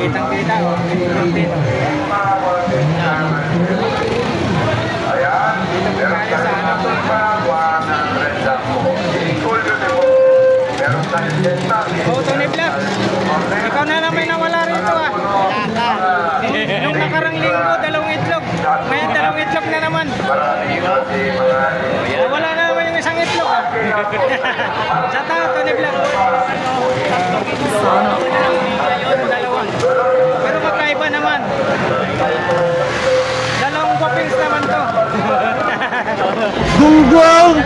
Kitang-kita, oh. Dito. Kaya sa anak ko. Oh, Tony Vlog. Ikaw na naman nawala rito, ah. Nung nakarang linggo, 2 itlog. Ngayon 2 itlog na naman. Wala na naman yung isang itlog, ah. Sa tao, Tony Vlog. Dalawa. Pero magkaiba naman. Dalawang guwapings naman to. Gunggong!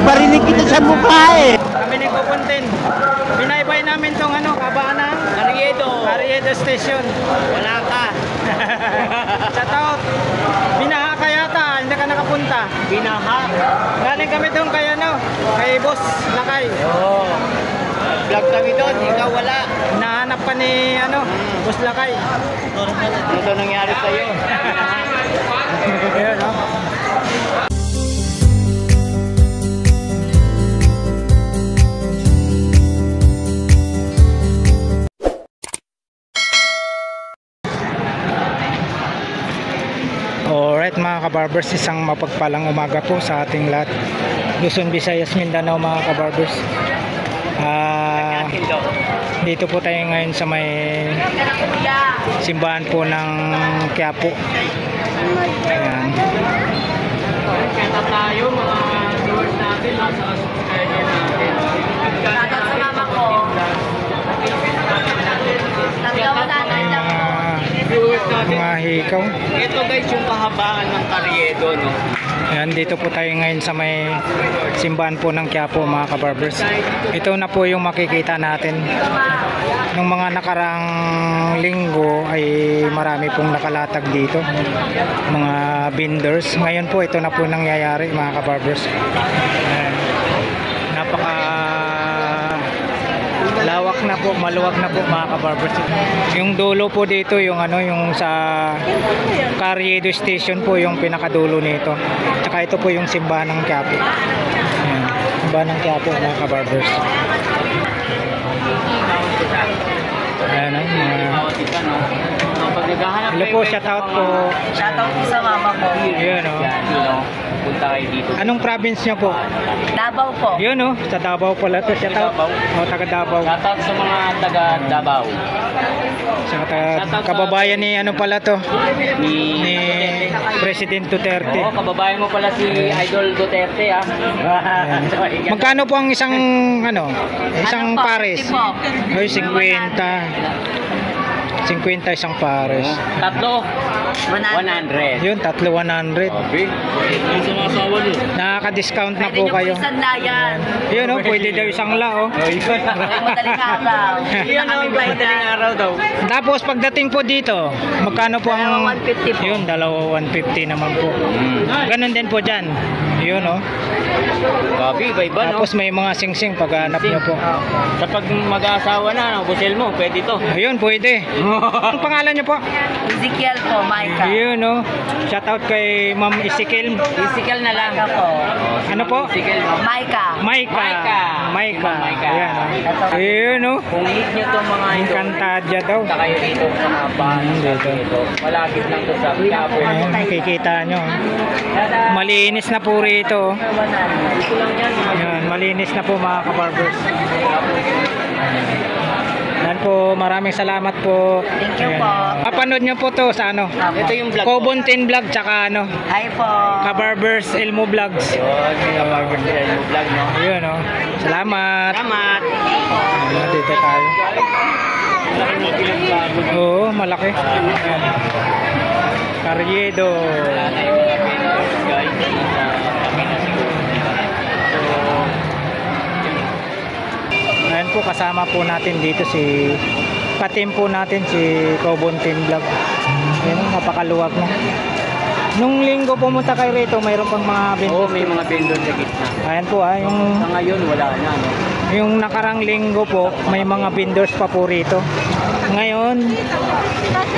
Barinig kita sa mukha eh! Kami nagpupuntin. Binaybay namin tong ano, Kabana. Carriedo Station. Wala ka. Sa tao, binaha ka yata, hindi ka nakapunta. Binaha. Galing kami doon kay ano, kay Boss Lakay. Oo. Vlog kami doon, ikaw wala. Nahanap pa ni ano, Boss Lakay. Ano to nangyari sa'yo? Ayun, no? Alright mga kabarbers, isang mapagpalang umaga po sa ating lahat. Luzon, Visayas, Mindanao mga kabarbers. Dito po tayo ngayon sa may simbahan po ng Quiapo. Ayan. Kaya tayo mga viewers natin, sa subscriber natin. Shoutout sa mama ko. Mga hikaw. Ito guys yung kahabaan ng Carriedo, no? Ayan, dito po tayo ngayon sa may simbahan po ng Quiapo mga kabarbers. Ito na po yung makikita natin. Nung mga nakarang linggo ay marami pong nakalatag dito, mga vendors. Ngayon po ito na po nangyayari mga kabarbers. Ayan. Napaka lawak na po, maluwag na po mga kabarbers. Yung dulo po dito, yung ano, yung sa Carriedo Station po yung pinakadulo nito. Tsaka ito po yung simbahan ng Quiapo. Ayan, simbahan ng Quiapo mga kabarbers. Ayan, hello po, shout out po. Shoutout po sa mama ko. Yun, oh. Punta kayo dito. Anong province nyo po? Davao po. Yun, oh, sa Davao pala to. Shout out. Oh, taga Davao. Shoutout sa mga taga Davao. Sa kababayan ni ano pala to? Ni President Duterte. Oo, kababayan mo pala si Idol Duterte, ah. Magkano po ang isang ano? Isang pares? Ay, 50. 50 isang pares. Tatlo, 100. Yun, tatlo 100. Yung sumasawa nyo. Nakaka-discount na po kayo. Yun, oh, pwede daw isang la, oh. Madaling araw. Yun ang madaling araw daw. Tapos pagdating po dito, magkano po ang... 150 po. Yun, 150 naman po. Ganon din po dyan. Yun, oh. Gabi, iba-iba, no? Tapos may mga sing-sing paghanap nyo po. Kapag mag-aasawa na, busel mo, pwede to. Ayun, pwede. Ang pangalan nyo po? Ezekiel po, Maika. Yun, oh. Shout out kay Ma'am Ezekiel. Ezekiel na lang. Maika po. Ano po? Ezekiel, Maika. Maika. Maika. Ayan, oh. Ayun, oh. kung need nyo itong mga ito, Encantadja daw. punta kayo dito sa mga bahan dito. Malapit lang to sa Quiapo. Ayan, makikita nyo. Malinis na po rito, oh. Dito lang yan. Ayan, malinis na po mga kabarbers. Yan po, maraming salamat po. Thank you Ayan. po. Papanood nyo po to sa ano? Ito yung vlog. Kobontin Vlog tsaka ano? Hi po. Kabarbers Elmo Vlogs. Yun, yung vlog, no? Ayun, oh. Salamat. Salamat. Ayan, dito tayo. Oo, malaki. Ayan. Carriedo. Ayan po, kasama po natin dito si katim po natin si Kobontin Vlog. Ayan, napakaluwag na. Nung linggo pumunta kayo rito, mayroon pang mga Oo, vendors. may mga vendor sa gitna. Ayan po, yung Sa ngayon, wala na, no? yung nakarang linggo po, may mga vendors pa po rito. Ngayon,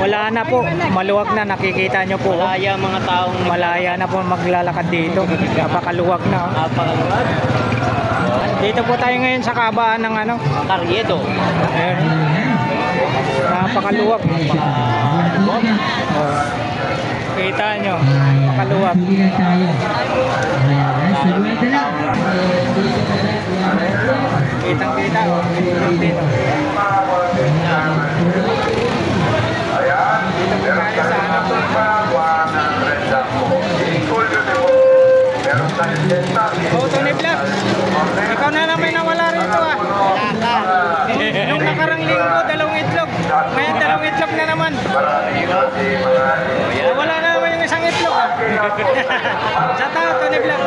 wala na po. Maluwag na, nakikita nyo po. Malaya mga taong Malaya na po maglalakad dito. Napakaluwag na, oh. napakaluwag. Dito po tayo ngayon sa kabaan ng ano. Carriedo. Ayan. napakaluwag. Oh. Kita nyo, napakaluwag. Kitang kita, oh. Dito. Oh, Tony Vlog. Ikaw na lang may nawala rito ah. Nung nakarang linggo, 2 itlog. Ngayon 2 itlog na naman. Nawala na naman yung isang itlog ah. Sa tao, Tony Vlog.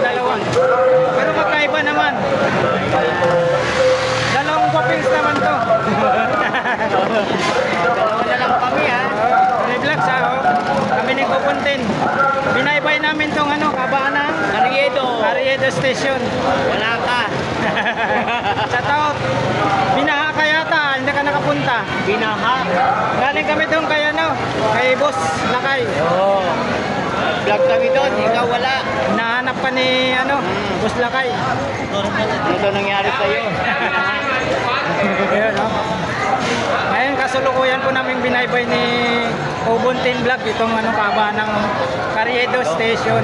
Dalawa. Pero magkaiba naman. 2 guwapings naman to. Dalawa na lang kami ha. Tony Vlog sa kami ni Kupuntin. Binaybay namin tong Kabanang Carriedo Station. Wala ka. Sa taot, binaha ka yata, hindi ka nakapunta. Binaha. Galing kami doon kay kay Boss Lakay. Oo. Vlog kami doon, ikaw wala. Nahanap pa ni Boss Lakay. Ano nangyari sa'yo? Ayun, ngayon kasulukuyan po namin binaybay ni Kubuntin Vlog itong Kabanang Carriedo Station.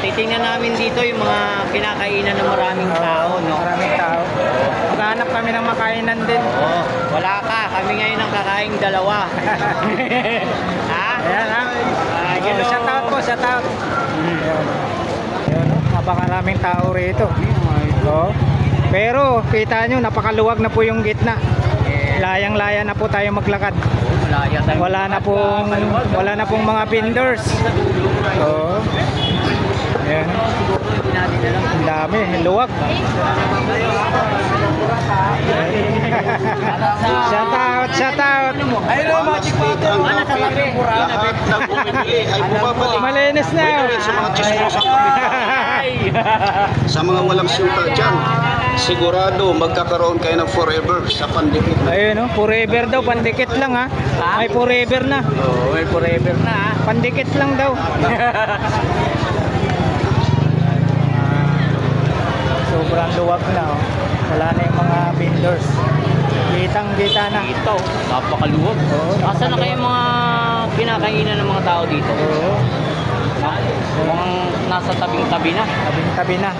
Titingnan namin dito yung mga kinakainan ng maraming tao, no? Maraming tao. Maghanap kami ng makainan din. Oo. Wala ka, kami ngayon ang kakaing 2. Ha? Ayan ha. Hello. Shout out po, shout out. Ayun, napakaraming tao rito. Pero kita nyo, napakaluwag na po yung gitna. Layang-laya na po tayo maglakad. Wala na pong mga vendors. So, ayan. Ang dami, luwag. Shout out, shout out. Ayun o, magic bottle. Ano sa labi? Malinis na. Sa mga walang sinta dyan, sigurado magkakaroon kayo ng forever sa pandikit. Ayun forever daw, pandikit lang ha. May forever na. Oo, may forever na ha. Pandikit lang daw. Sobrang luwag na Wala na yung mga vendors. Kitang-kita na. Ito, napakaluwag. Asa na kayo mga kinakainan ng mga tao dito? Mukhang nasa tabing-tabi na. Tabing-tabi na.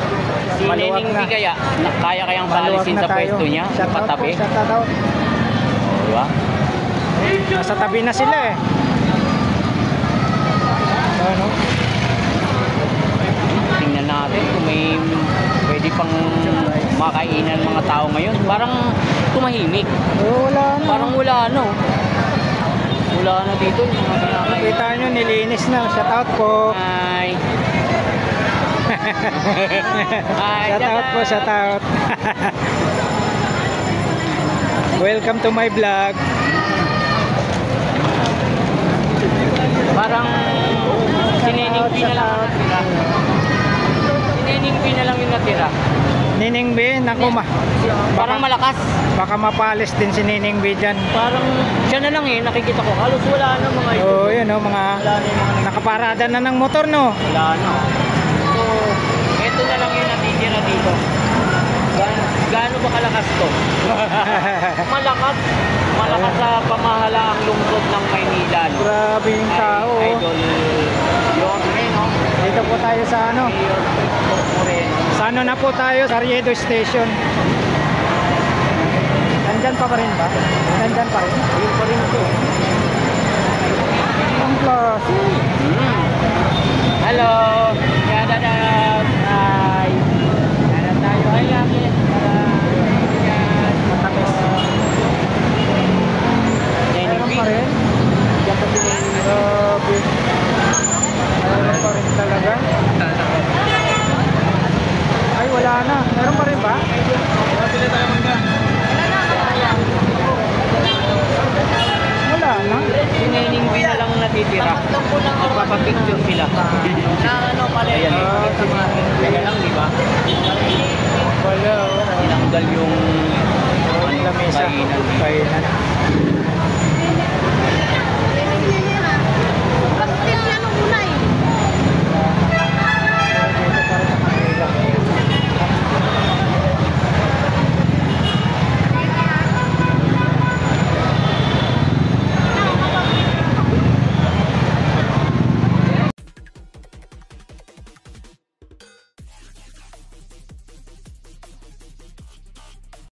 Si Nening B kaya, kaya kayang paalisin sa pwesto niya? Patabi? Shout out. Diba? Nasa tabi na sila Tingnan natin kung may pwede pang makainan mga tao ngayon. Parang tumahimik. Wala na. Parang wala no. Wala na dito yung mga kinakain. Kita nyo, nilinis na. Shout out po. Hi. Hi. Shout out po, shout out. Welcome to my vlog. Parang sinening P na lang yung natira. Sinening P na lang yung natira. Nining B, naku Parang malakas. baka mapalis din si Nining B dyan. Parang siya na lang nakikita ko. Halos wala na mga ito. Oo, yun mga nakaparada na ng motor Wala na. So, ito na lang yung natitira dito. Gaano ba kalakas to? Malakas. Malakas sa pamahalaang lungsod ng Maynila. No? Grabe yung tao. Idol Moreno. Dito po tayo sa Moreno. Sa na po tayo, Carriedo Station. Nandyan pa rin ba? Nandyan pa rin? Yun pa rin ito. Ang klase. Hello. Yadadad. Hi. Yadad tayo. Hi, Yaki. Matamis. Meron pa rin? Diyan pa din. Grabe. Meron pa rin talaga. Ay, wala na. Meron pa rin ba? Wala na. Sinening B na lang natitira. Magpapapicture sila. Ayan eh. Kaya lang, di ba? Wala. Tinanggal yung Lamesa. kainan. Kainan.